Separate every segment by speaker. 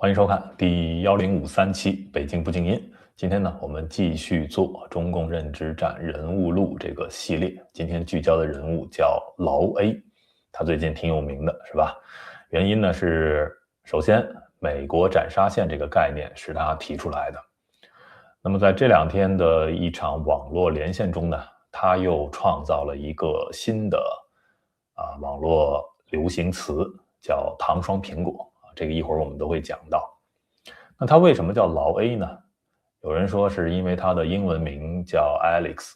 Speaker 1: 欢迎收看第1053期北京不静音。今天呢，我们继续做中共认知战人物录这个系列。今天聚焦的人物叫劳 A， 他最近挺有名的，是吧？原因呢是，首先美国斩杀线这个概念是他提出来的。那么在这两天的一场网络连线中呢，他又创造了一个新的网络流行词，叫糖霜苹果。这个一会儿我们都会讲到。那他为什么叫劳 A 呢？有人说是因为他的英文名叫 Alex，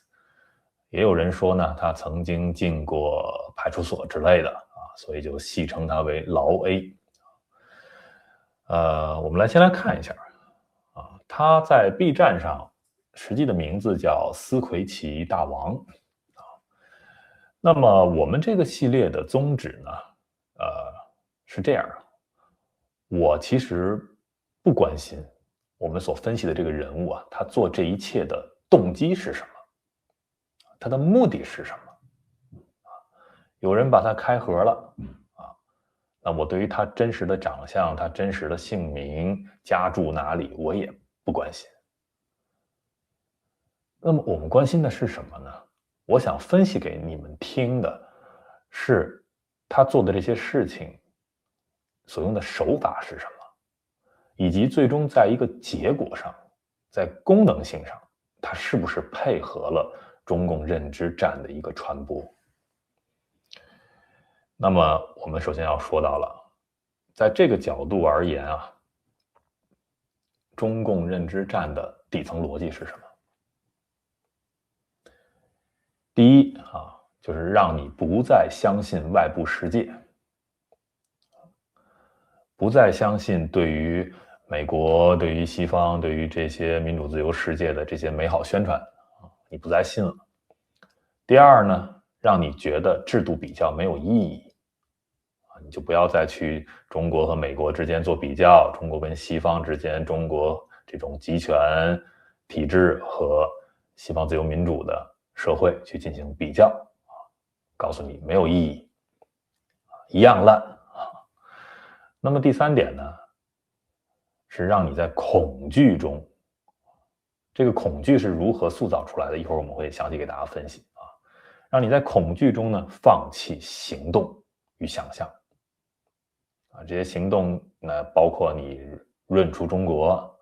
Speaker 1: 也有人说呢他曾经进过派出所之类的所以就戏称他为劳 A。我们先来看一下他在 B 站上实际的名字叫斯奎奇大王那么我们这个系列的宗旨呢是这样的，我其实不关心我们所分析的这个人物他做这一切的动机是什么，他的目的是什么有人把他开盒了那我对于他真实的长相，他真实的姓名，家住哪里，我也不关心。那么我们关心的是什么呢？我想分析给你们听的是他做的这些事情所用的手法是什么，以及最终在一个结果上，在功能性上，它是不是配合了中共认知战的一个传播。那么我们首先要说到了，在这个角度而言中共认知战的底层逻辑是什么？第一就是让你不再相信外部世界，不再相信对于美国、对于西方、对于这些民主自由世界的这些美好宣传你不再信了。第二呢，让你觉得制度比较没有意义你就不要再去中国和美国之间做比较，中国跟西方之间，中国这种集权体制和西方自由民主的社会去进行比较告诉你没有意义一样烂那么第三点呢，是让你在恐惧中，这个恐惧是如何塑造出来的，一会儿我们会详细给大家分析让你在恐惧中呢放弃行动与想象这些行动呢包括你认出中国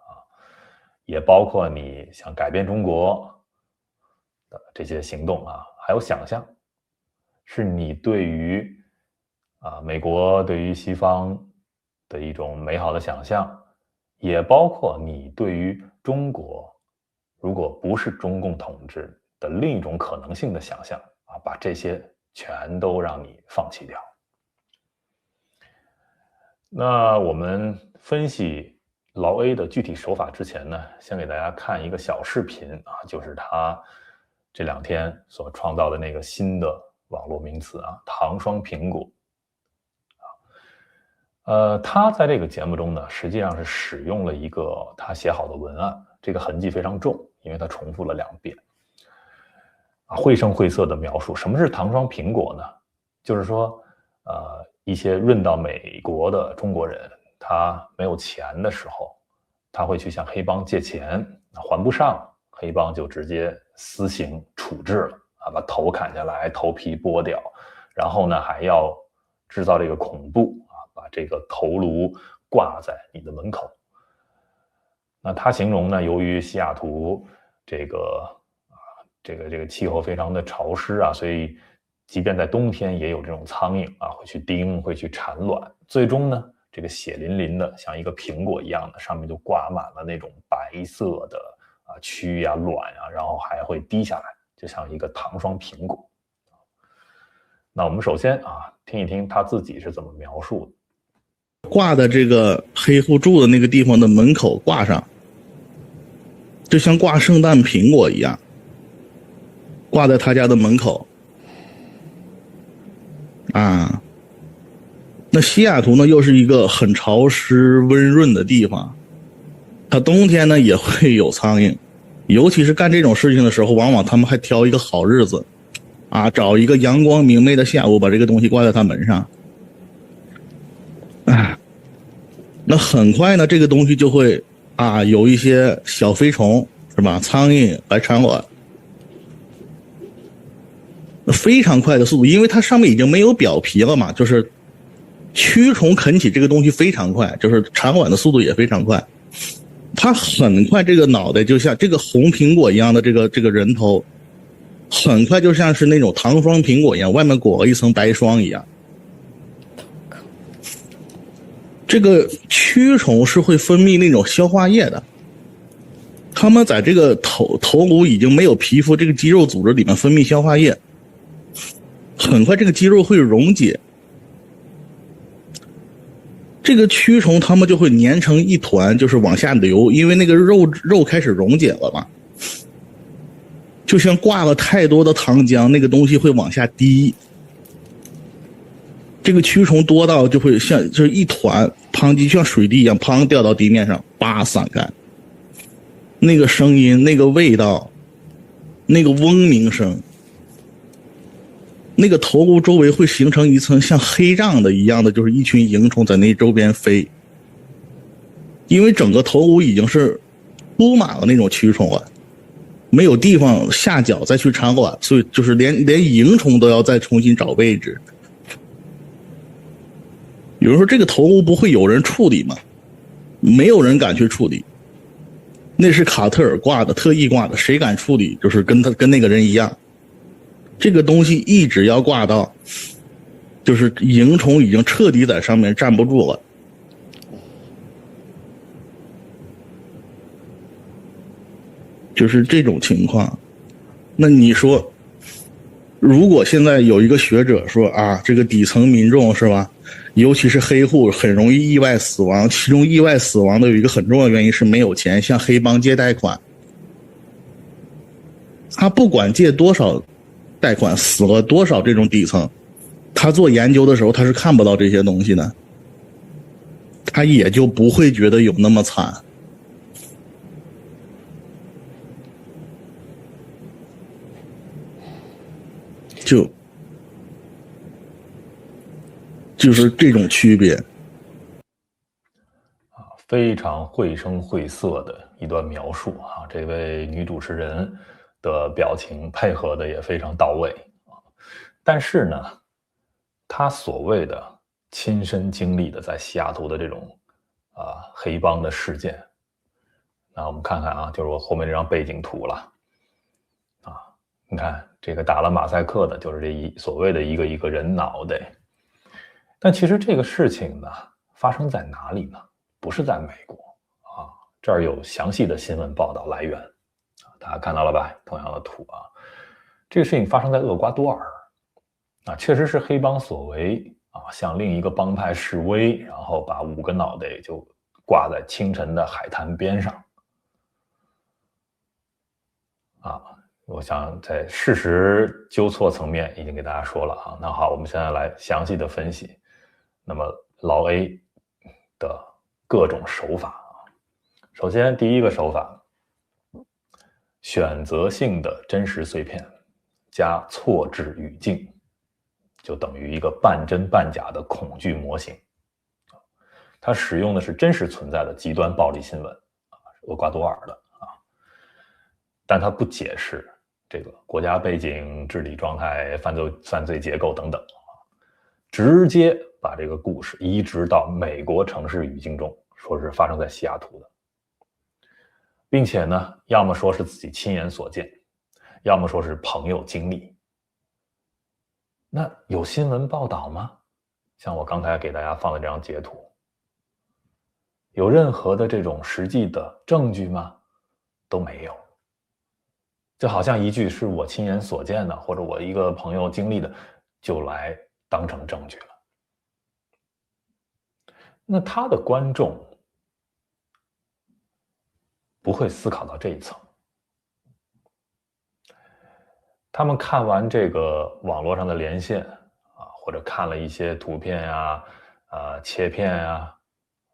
Speaker 1: 也包括你想改变中国的这些行动还有想象，是你对于美国对于西方的一种美好的想象，也包括你对于中国如果不是中共统治的另一种可能性的想象把这些全都让你放弃掉。那我们分析劳 A 的具体手法之前呢，先给大家看一个小视频就是他这两天所创造的那个新的网络名词糖霜苹果他在这个节目中呢实际上是使用了一个他写好的文案，这个痕迹非常重，因为他重复了2遍绘声绘色的描述什么是糖霜苹果呢，就是说一些润到美国的中国人，他没有钱的时候，他会去向黑帮借钱，还不上，黑帮就直接私刑处置了把头砍下来，头皮剥掉，然后呢还要制造这个恐怖把这个头颅挂在你的门口。那他形容呢，由于西雅图这个气候非常的潮湿所以即便在冬天也有这种苍蝇会去叮，会去产卵，最终呢这个血淋淋的像一个苹果一样的，上面就挂满了那种白色的蛆卵然后还会滴下来，就像一个糖霜苹果。那我们首先听一听他自己是怎么描述的。
Speaker 2: 挂在这个黑户住的那个地方的门口挂上，就像挂圣诞苹果一样，挂在他家的门口那西雅图呢又是一个很潮湿温润的地方，它冬天呢也会有苍蝇，尤其是干这种事情的时候，往往他们还挑一个好日子找一个阳光明媚的下午，把这个东西挂在他门上那很快呢，这个东西就会有一些小飞虫是吧，苍蝇来产卵，非常快的速度，因为它上面已经没有表皮了嘛，就是蛆虫啃起这个东西非常快，就是产卵的速度也非常快。它很快，这个脑袋就像这个红苹果一样的这个人头，很快就像是那种糖霜苹果一样，外面裹了一层白霜一样。这个蛆虫是会分泌那种消化液的，它们在这个头颅已经没有皮肤这个肌肉组织里面分泌消化液，很快这个肌肉会溶解。这个蛆虫它们就会粘成一团，就是往下流，因为那个肉开始溶解了嘛，就像挂了太多的糖浆，那个东西会往下滴。这个蛆虫多到就会像就是一团，砰，就像水滴一样，砰掉到地面上，叭散开。那个声音，那个味道，那个嗡鸣声，那个头颅周围会形成一层像黑障的一样的，就是一群蝇虫在那周边飞。因为整个头颅已经是铺满了那种蛆虫了，没有地方下脚再去产卵，所以就是连蝇虫都要再重新找位置。有人说这个头颅不会有人处理吗？没有人敢去处理，那是卡特尔挂的，特意挂的，谁敢处理？就是跟那个人一样，这个东西一直要挂到，就是蝇虫已经彻底在上面站不住了。就是这种情况。那你说，如果现在有一个学者说这个底层民众是吧，尤其是黑户很容易意外死亡，其中意外死亡的有一个很重要的原因是没有钱，向黑帮借贷款。他不管借多少贷款，死了多少这种底层，他做研究的时候他是看不到这些东西的，他也就不会觉得有那么惨。就是这种区别
Speaker 1: 非常绘声绘色的一段描述这位女主持人的表情配合的也非常到位但是呢，她所谓的亲身经历的在西雅图的这种黑帮的事件，那我们看看就是我后面这张背景图了你看这个打了马赛克的就是这所谓的一个人脑袋。但其实这个事情呢，发生在哪里呢？不是在美国这儿有详细的新闻报道来源大家看到了吧？同样的图这个事情发生在厄瓜多尔确实是黑帮所为向另一个帮派示威，然后把5个脑袋就挂在清晨的海滩边上我想在事实纠错层面已经给大家说了那好，我们现在来详细的分析。那么老 A 的各种手法首先第一个手法，选择性的真实碎片加错置语境，就等于一个半真半假的恐惧模型。它使用的是真实存在的极端暴力新闻厄瓜多尔的但它不解释这个国家背景、治理状态、犯罪结构等等直接把这个故事移植到美国城市语境中，说是发生在西雅图的，并且呢，要么说是自己亲眼所见，要么说是朋友经历。那有新闻报道吗？像我刚才给大家放的这张截图，有任何的这种实际的证据吗？都没有。就好像一句是我亲眼所见的，或者我一个朋友经历的，就来当成证据了。那他的观众不会思考到这一层，他们看完这个网络上的连线或者看了一些图片切片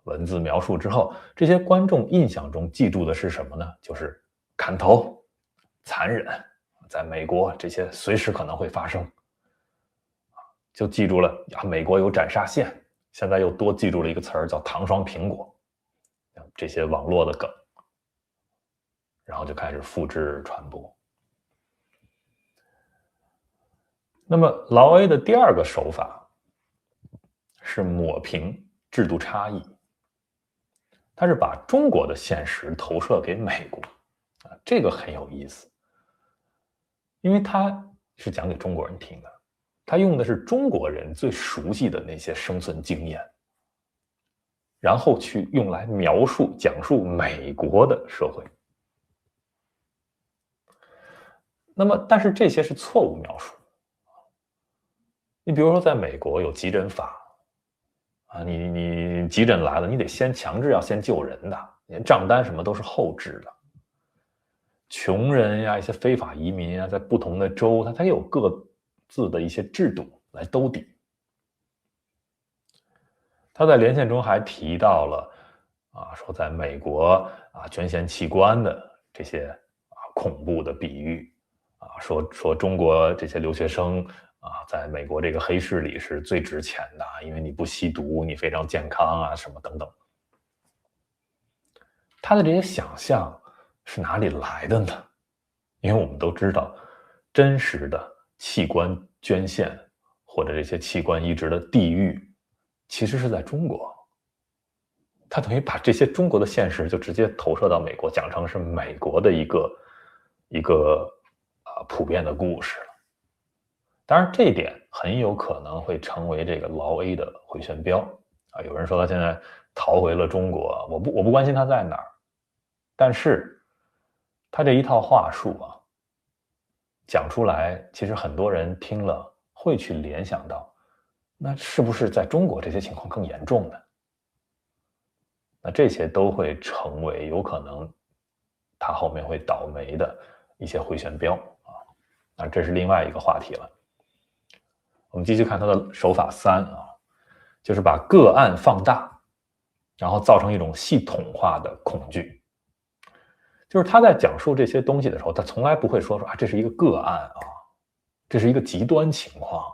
Speaker 1: 文字描述之后，这些观众印象中记住的是什么呢？就是砍头、残忍，在美国这些随时可能会发生，就记住了美国有斩杀线，现在又多记住了一个词儿叫糖霜苹果，这些网络的梗，然后就开始复制传播。那么劳 A 的第二个手法是抹平制度差异，他是把中国的现实投射给美国，这个很有意思，因为他是讲给中国人听的，他用的是中国人最熟悉的那些生存经验，然后去用来描述、讲述美国的社会。那么，但是这些是错误描述。你比如说，在美国有急诊法啊，你急诊来了，你得先强制要先救人的，连账单什么都是后置的。穷人呀，一些非法移民啊，在不同的州，它有各自的一些制度来兜底。他在连线中还提到了说在美国捐献器官的这些恐怖的比喻说中国这些留学生在美国这个黑市里是最值钱的，因为你不吸毒，你非常健康什么等等。他的这些想象是哪里来的呢？因为我们都知道，真实的器官捐献或者这些器官移植的地域，其实是在中国。他等于把这些中国的现实就直接投射到美国，讲成是美国的一个普遍的故事了。当然，这一点很有可能会成为这个劳 A 的回旋镖有人说他现在逃回了中国，我不关心他在哪儿，但是他这一套话术讲出来，其实很多人听了会去联想到，那是不是在中国这些情况更严重呢？那这些都会成为有可能他后面会倒霉的一些回旋镖那这是另外一个话题了。我们继续看他的手法3就是把个案放大，然后造成一种系统化的恐惧。就是他在讲述这些东西的时候，他从来不会说这是一个个案这是一个极端情况，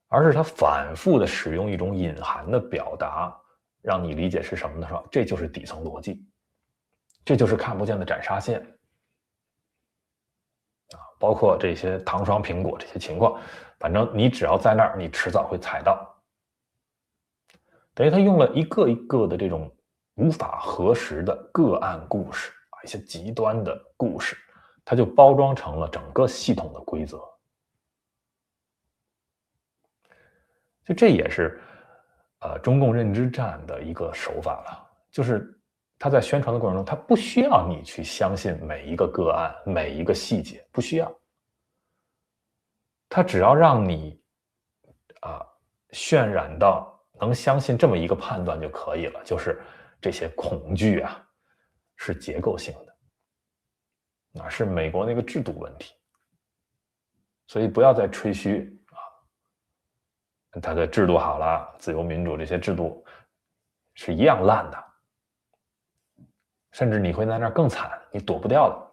Speaker 1: 而是他反复的使用一种隐含的表达，让你理解是什么呢？说这就是底层逻辑，这就是看不见的斩杀线包括这些糖霜苹果这些情况，反正你只要在那儿，你迟早会踩到。等于他用了一个一个的这种无法核实的个案故事一些极端的故事，它就包装成了整个系统的规则。就这也是中共认知战的一个手法了，就是他在宣传的过程中，他不需要你去相信每一个个案每一个细节，不需要，他只要让你渲染到能相信这么一个判断就可以了，就是这些恐惧是结构性的是美国那个制度问题，所以不要再吹嘘他的制度好了，自由民主这些制度是一样烂的，甚至你会在那儿更惨，你躲不掉的。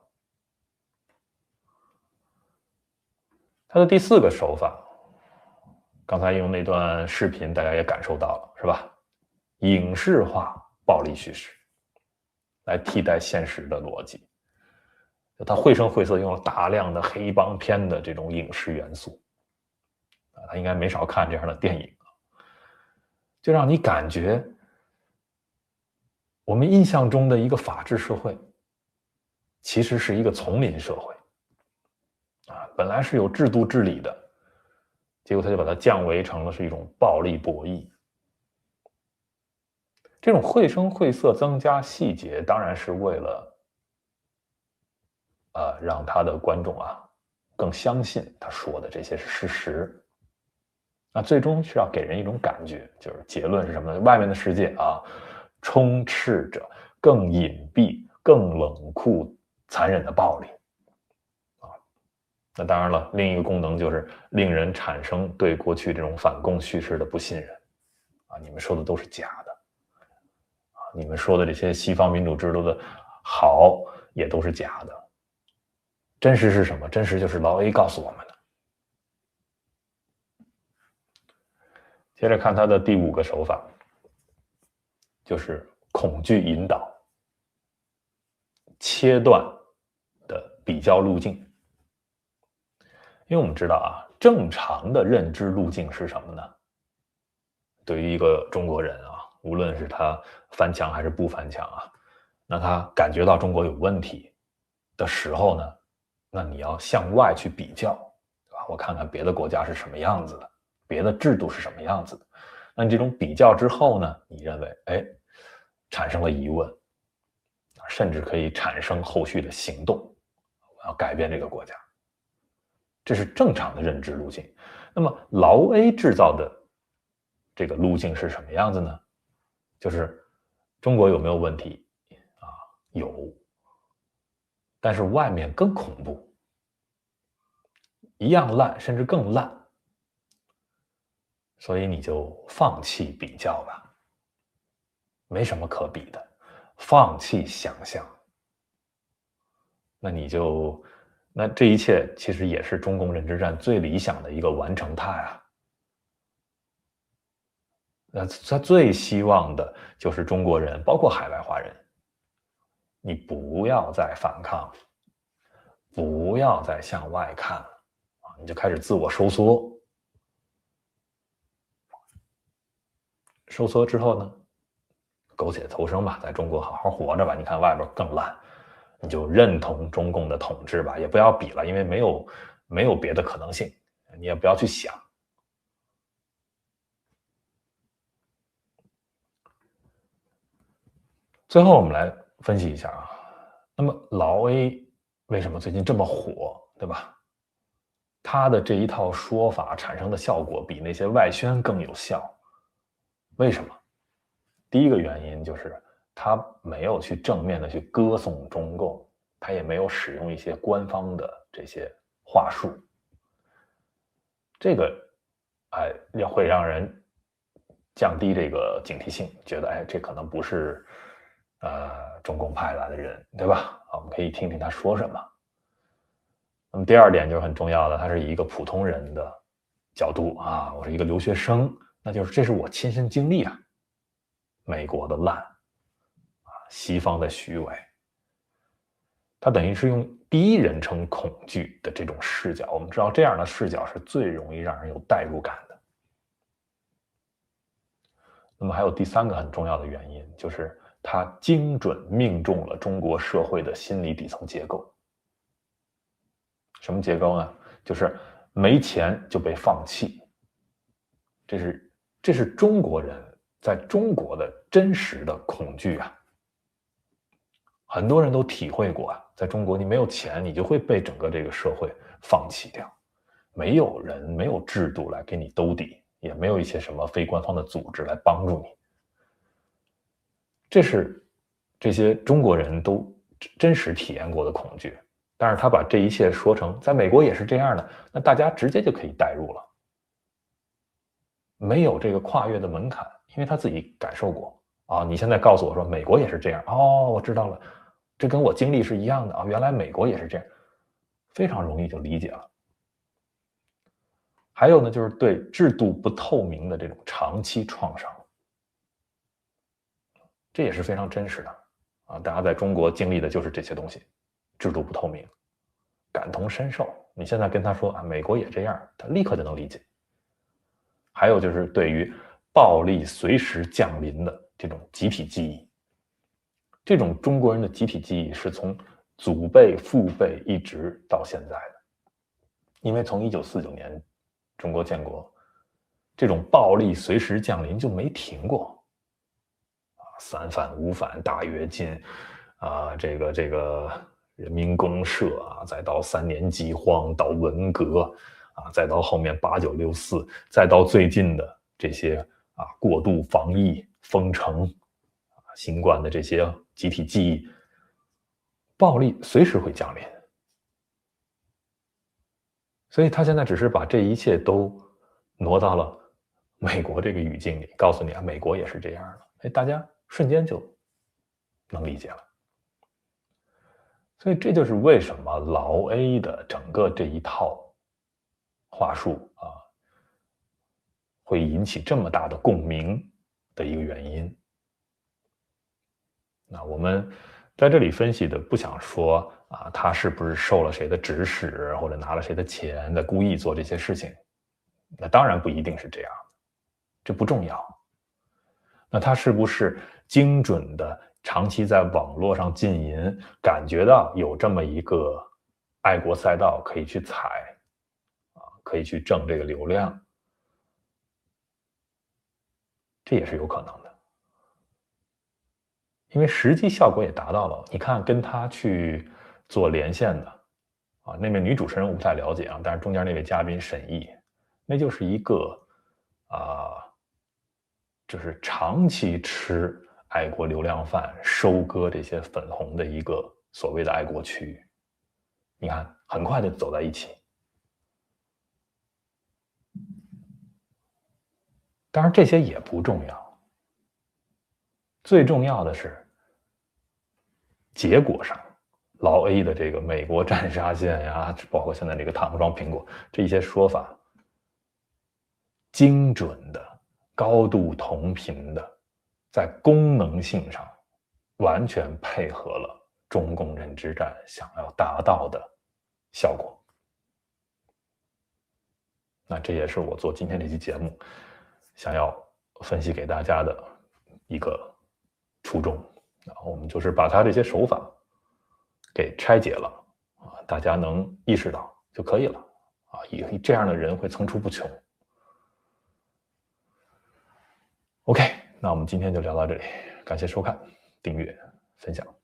Speaker 1: 他的第4个手法，刚才用那段视频大家也感受到了，是吧？影视化暴力叙事来替代现实的逻辑，他绘声绘色用了大量的黑帮片的这种影视元素他应该没少看这样的电影就让你感觉我们印象中的一个法治社会其实是一个丛林社会本来是有制度治理的，结果他就把它降维成了是一种暴力博弈。这种绘声绘色增加细节当然是为了让他的观众更相信他说的这些是事实。那最终是要给人一种感觉，就是结论是什么呢？外面的世界充斥着更隐蔽更冷酷残忍的暴力那当然了，另一个功能就是令人产生对过去这种反共叙事的不信任你们说的都是假的你们说的这些西方民主制度的好也都是假的，真实是什么？真实就是劳 A 告诉我们的。接着看他的第5个手法，就是恐惧引导，切断的比较路径。因为我们知道啊，正常的认知路径是什么呢？对于一个中国人啊，无论是他翻墙还是不翻墙啊，那他感觉到中国有问题的时候呢，那你要向外去比较，对吧？我看看别的国家是什么样子的，别的制度是什么样子的。那你这种比较之后呢，你认为，产生了疑问，甚至可以产生后续的行动，我要改变这个国家。这是正常的认知路径。那么劳 A 制造的这个路径是什么样子呢？就是中国有没有问题啊？有，但是外面更恐怖，一样烂，甚至更烂。所以你就放弃比较吧，没什么可比的，放弃想象。那这一切其实也是中共认知战最理想的一个完成态啊。那他最希望的就是中国人，包括海外华人，你不要再反抗，不要再向外看了啊，你就开始自我收缩。收缩之后呢，苟且偷生吧，在中国好好活着吧。你看外边更烂，你就认同中共的统治吧，也不要比了，因为没有别的可能性，你也不要去想。最后我们来分析一下啊，那么劳 A 为什么最近这么火，对吧？他的这一套说法产生的效果比那些外宣更有效，为什么？第一个原因就是他没有去正面的去歌颂中共，他也没有使用一些官方的这些话术，这个也会让人降低这个警惕性，觉得这可能不是中共派来的人，对吧？我们可以听听他说什么。那么第二点就是很重要的，他是以一个普通人的角度啊，我是一个留学生，那就是这是我亲身经历啊，美国的烂啊，西方的虚伪，他等于是用第一人称恐惧的这种视角，我们知道这样的视角是最容易让人有代入感的。那么还有第3个很重要的原因，就是他精准命中了中国社会的心理底层结构。什么结构呢？就是没钱就被放弃，这是中国人在中国的真实的恐惧啊。很多人都体会过啊，在中国你没有钱，你就会被整个这个社会放弃掉，没有人没有制度来给你兜底，也没有一些什么非官方的组织来帮助你。这是这些中国人都真实体验过的恐惧。但是他把这一切说成在美国也是这样的，那大家直接就可以代入了，没有这个跨越的门槛，因为他自己感受过啊。你现在告诉我说美国也是这样，哦，我知道了，这跟我经历是一样的啊，原来美国也是这样，非常容易就理解了。还有呢，就是对制度不透明的这种长期创伤，这也是非常真实的啊。大家在中国经历的就是这些东西，制度不透明，感同身受。你现在跟他说啊，美国也这样，他立刻就能理解。还有就是对于暴力随时降临的这种集体记忆，这种中国人的集体记忆是从祖辈、父辈一直到现在的。因为从1949年中国建国，这种暴力随时降临就没停过。三反五反、大跃进啊，这个人民公社啊，再到3年饥荒，到文革啊，再到后面8964，再到最近的这些过度防疫、封城、新冠的这些集体记忆，暴力随时会降临。所以他现在只是把这一切都挪到了美国这个语境里，告诉你啊，美国也是这样的，大家瞬间就能理解了。所以这就是为什么劳 A 的整个这一套话术啊，会引起这么大的共鸣的一个原因。那我们在这里分析的不想说他是不是受了谁的指使，或者拿了谁的钱在故意做这些事情，那当然不一定是这样，这不重要。那他是不是精准的长期在网络上浸淫，感觉到有这么一个爱国赛道可以去踩可以去挣这个流量，这也是有可能的。因为实际效果也达到了，你看跟他去做连线的那位女主持人我不太了解但是中间那位嘉宾沈毅，那就是一个就是长期吃爱国流量饭，收割这些粉红的一个所谓的爱国区域，你看很快就走在一起。当然这些也不重要，最重要的是结果上，老 A 的这个美国战沙线呀，包括现在这个躺装苹果这一些说法，精准的、高度同频的，在功能性上完全配合了中共认知战想要达到的效果。那这也是我做今天这期节目想要分析给大家的一个初衷。我们就是把它这些手法给拆解了大家能意识到就可以了这样的人会层出不穷。OK， 那我们今天就聊到这里，感谢收看、订阅、分享。